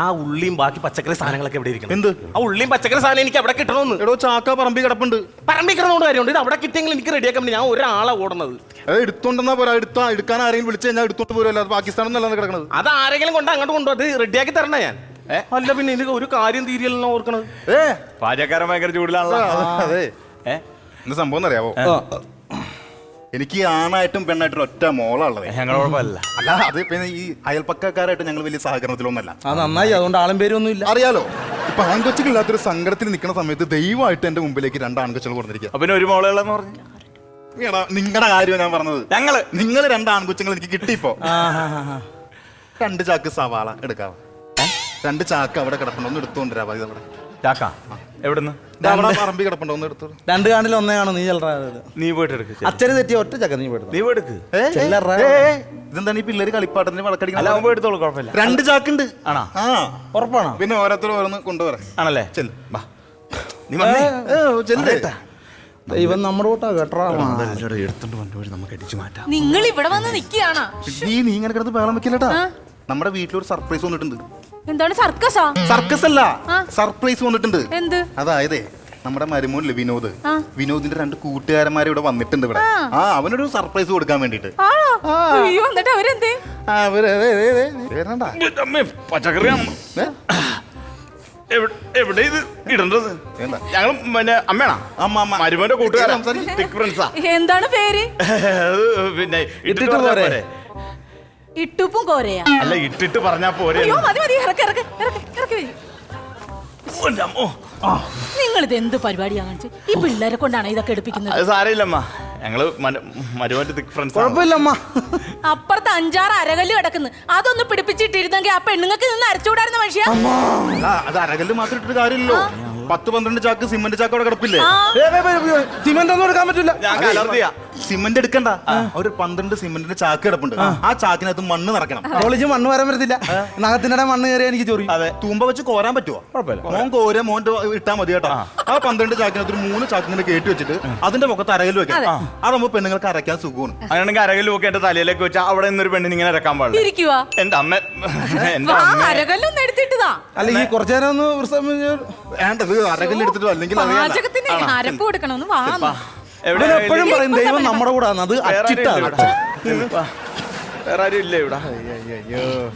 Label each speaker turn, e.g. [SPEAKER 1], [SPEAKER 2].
[SPEAKER 1] ആ ഉള്ളിയും ബാക്കി പച്ചക്കറി സാധനങ്ങളൊക്കെ എവിടെ ഇരിക്കണം?
[SPEAKER 2] എന്ത്?
[SPEAKER 1] ആ ഉള്ളിയും പച്ചക്കറി സാധനം എനിക്ക് അവിടെ കിട്ടണമെന്ന്.
[SPEAKER 2] എടോ ചാക്ക പറമ്പി കിടപ്പുണ്ട്.
[SPEAKER 1] പറമ്പിക്കണമെന്ന് കാര്യമുണ്ട്. ഇത് അവിടെ കിട്ടിയെങ്കിൽ എനിക്ക് റെഡിയാക്കാൻ പറ്റും. ഞാൻ ഒരാളെ ഓടുന്നത്.
[SPEAKER 2] അത് എടുത്തോണ്ടെന്നാ പോരാ. എടുക്കാൻ ആരെങ്കിലും വിളിച്ചു കഴിഞ്ഞാൽ എടുത്തോണ്ട് പോരല്ലോ. അത് പാകിസ്ഥാനൊന്നല്ല കിടക്കണത്.
[SPEAKER 1] അത് ആരെങ്കിലും കൊണ്ട് അങ്ങോട്ട് കൊണ്ടുപോകും. അത് റെഡിയാക്കി തരണ ഞാൻ. അല്ല പിന്നെ ഇത് ഒരു കാര്യം തീരിയല്ലോ ഓർക്കണത്.
[SPEAKER 3] പാചകക്കാരൻ ഭയങ്കര ചൂടിലാണല്ലോ.
[SPEAKER 2] അതെ. എന്താ സംഭവം എന്നറിയാവോ? എനിക്ക് ആണായിട്ടും പെണ്ണായിട്ടും ഒറ്റ മോളുള്ളത്.
[SPEAKER 3] ഞങ്ങളോടൊപ്പമല്ല.
[SPEAKER 2] അല്ല അത് പിന്നെ ഈ അയൽപ്പക്കാരായിട്ട് ഞങ്ങൾ വലിയ സഹകരണത്തിലൊന്നല്ല.
[SPEAKER 4] അത് നന്നായി. അതുകൊണ്ട് ആളും പേരൊന്നും ഇല്ല.
[SPEAKER 2] അറിയാലോ. ഇപ്പൊ ആൺകൊച്ചുകളില്ലാത്തൊരു സങ്കടത്തിൽ നിൽക്കുന്ന സമയത്ത് ദൈവമായിട്ട് എന്റെ മുമ്പിലേക്ക് 2 ആൺകൊച്ചുകൾ കൊടുത്തിരിക്കുക.
[SPEAKER 3] പിന്നെ ഒരു മോളുകളെന്ന് പറഞ്ഞു
[SPEAKER 2] നിങ്ങളുടെ കാര്യം ഞാൻ പറഞ്ഞത്. നിങ്ങൾ 2 ആൺകൊച്ചുങ്ങൾ എനിക്ക് കിട്ടിയിപ്പോ. 2 ചാക്ക് സവാള എടുക്കാവോ? 2 ചാക്ക് അവിടെ കിടപ്പുണ്ടോ? ഒന്ന് എടുത്തോണ്ടിരാ. അവിടെ
[SPEAKER 3] ചാക്ക എവിടുന്ന്?
[SPEAKER 2] പറമ്പി കിടപ്പുണ്ടോ? ഒന്ന് എടുത്തു.
[SPEAKER 4] 2 കാണിൽ ഒന്നേ കാണും. നീ ചെല്ലറ.
[SPEAKER 3] നീ പോയിട്ട് എടുക്ക്.
[SPEAKER 4] അച്ഛന് തെറ്റിയ ഒറ്റ ചക്ക നീ പോയിട്ട്.
[SPEAKER 3] നീ പോയിട്ട്
[SPEAKER 2] ഇതെന്താണ് ഈ പിള്ളേര് കളിപ്പാട്ടത്തിന് വളക്കടിക്കണം?
[SPEAKER 3] അല്ല, അവൻ എടുത്തോളൂ, കുഴപ്പമില്ല.
[SPEAKER 2] 2 ചാക്കുണ്ട്.
[SPEAKER 3] ആണോ?
[SPEAKER 2] ആ,
[SPEAKER 4] ഉറപ്പാണോ?
[SPEAKER 2] പിന്നെ ഓരോരുത്തരും ഓരോന്ന് കൊണ്ടുവരാം.
[SPEAKER 3] ആണല്ലേ?
[SPEAKER 2] ചെല്ല്.
[SPEAKER 3] നീ വന്നേ.
[SPEAKER 4] ദൈവം നമ്മുടെ കൂട്ടാ കേട്ടോ.
[SPEAKER 3] എടുത്തോണ്ട് വന്നവര് നമുക്ക് അടിച്ചു മാറ്റാം.
[SPEAKER 5] നിങ്ങൾ ഇവിടെ വന്ന് നിൽക്കുകയാണോ?
[SPEAKER 2] നീ ഇങ്ങനെ കിടന്ന് ബഹളം വെക്കില്ലട്ടാ. നമ്മുടെ വീട്ടിലൊരു സർപ്രൈസ് വന്നിട്ടുണ്ട്.
[SPEAKER 5] എന്താണ് സർക്കസാ?
[SPEAKER 2] സർക്കസ് അല്ല, സർപ്രൈസ് വന്നിട്ടുണ്ട്.
[SPEAKER 5] എന്ത്?
[SPEAKER 2] അതായത് നമ്മുടെ മരുമോനില്ലേ വിനോദ്, വിനോദിന്റെ 2 കൂട്ടുകാരന്മാർ ഇവിടെ വന്നിട്ടുണ്ട് ഇവിടെ. അവനൊരു സർപ്രൈസ് കൊടുക്കാൻ വേണ്ടിട്ട്.
[SPEAKER 5] അയ്യോ, എന്നിട്ട് അവരെന്തേ?
[SPEAKER 3] പച്ചക്കറിയാണ്. എവിടെ ഇത് ഇടേണ്ടത്? ഞങ്ങൾ പിന്നെ അമ്മയാണോ? മരുമോന്റെ കൂട്ടുകാരൻ.
[SPEAKER 5] എന്താണ് പേര്?
[SPEAKER 3] പിന്നെ
[SPEAKER 4] ഇട്ടിട്ട് പോരെ.
[SPEAKER 5] ഇട്ടുപ്പും കോരയാ?
[SPEAKER 3] അല്ല, ഇട്ടിട്ട് പറഞ്ഞാ പോരെ.
[SPEAKER 5] അയ്യോ, മതി മതി, ഇറക്കി. നിങ്ങൾ ഇത് എന്ത് പരിപാടിയാ കാണിച്ച്? ഈ പിള്ളേരെ കൊണ്ടാണ് ഇതൊക്കെ എടുപ്പിക്കുന്നത്?
[SPEAKER 3] അത് സാരമില്ലമ്മ, ഞങ്ങള് മരുമോന്റെ തിക് ഫ്രണ്ട്സ്.
[SPEAKER 4] കുഴപ്പമില്ലമ്മ.
[SPEAKER 5] അപ്പുറത്ത് 5-6 അരകല്ല് കിടക്കുന്നു. അതൊന്ന് പിടിപ്പിച്ചിട്ടിരുന്നെങ്കിൽ ആ പെണ്ണുങ്ങൾക്ക് നിന്ന് അരച്ചുകൂടായിരുന്ന മനുഷ്യ.
[SPEAKER 2] അത് അരകല്ല് മാത്രം ഇട്ടിട്ട് കാര്യമില്ലല്ലോ. 10-12 ചാക്ക് സിമന്റ് ചാക്ക് അവിടെ കിടപ്പില്ലേ?
[SPEAKER 4] സിമന്റ് ഒന്നും എടുക്കാൻ പറ്റില്ല.
[SPEAKER 3] ഞങ്ങൾക്ക് അലർജിയാ.
[SPEAKER 2] സിമന്റ് എടുക്കണ്ട. ഒരു 12 സിമന്റിന്റെ ചാക്ക് കിടപ്പുണ്ട്. ആ ചാക്കിനകത്ത് മണ്ണ് നിറക്കണം.
[SPEAKER 4] കോളേജ് മണ്ണ് വരാൻ പറ്റത്തില്ല. നഖത്തിനിടെ മണ്ണ് കയറിയാൽ എനിക്ക് ചൊറി.
[SPEAKER 3] അതെ,
[SPEAKER 2] തൂമ്പ വെച്ച് കോരാൻ പറ്റുമോ? മോൻ കോര മോൻ ഇട്ടാ മതി കേട്ടോ. ആ 12 ചാക്കിനകത്ത് ഒരു 3 ചാക്കിനെ കയറ്റി വെച്ചിട്ട് അതിന്റെ മുഖത്ത് അരകല്ല് വെക്കാം. അതാകുമ്പോ പെണ്ണുങ്ങൾക്ക് അരയ്ക്കാൻ സുഖമാണ്.
[SPEAKER 3] അങ്ങനെയാണെങ്കിൽ അരകല്ല് ഒക്കെ എന്റെ തലയിലേക്ക് വെച്ചാൽ അവിടെ നിന്നൊരു പെണ്ണിന് ഇങ്ങനെ ഇറക്കാൻ പാടില്ല.
[SPEAKER 5] ഇരിക്കുവാ
[SPEAKER 3] എന്റെ അമ്മ.
[SPEAKER 5] അരകല്ലൊന്നും എടുത്തിട്ടതാ.
[SPEAKER 4] അല്ലെങ്കിൽ കുറച്ചു നേരം ഒന്ന്
[SPEAKER 2] വേണ്ടത് അരകല്ല് എടുത്തിട്ടോ അല്ലെങ്കിൽ
[SPEAKER 5] പാചകത്തിന് അരപ്പ് കൊടുക്കണമെന്ന് വാ.
[SPEAKER 4] എപ്പോഴും പറയും ദൈവം നമ്മുടെ കൂടെ. അത് അച്ചിട്ടാ.
[SPEAKER 3] വേറെ ആരും ഇല്ല ഇവിടെ.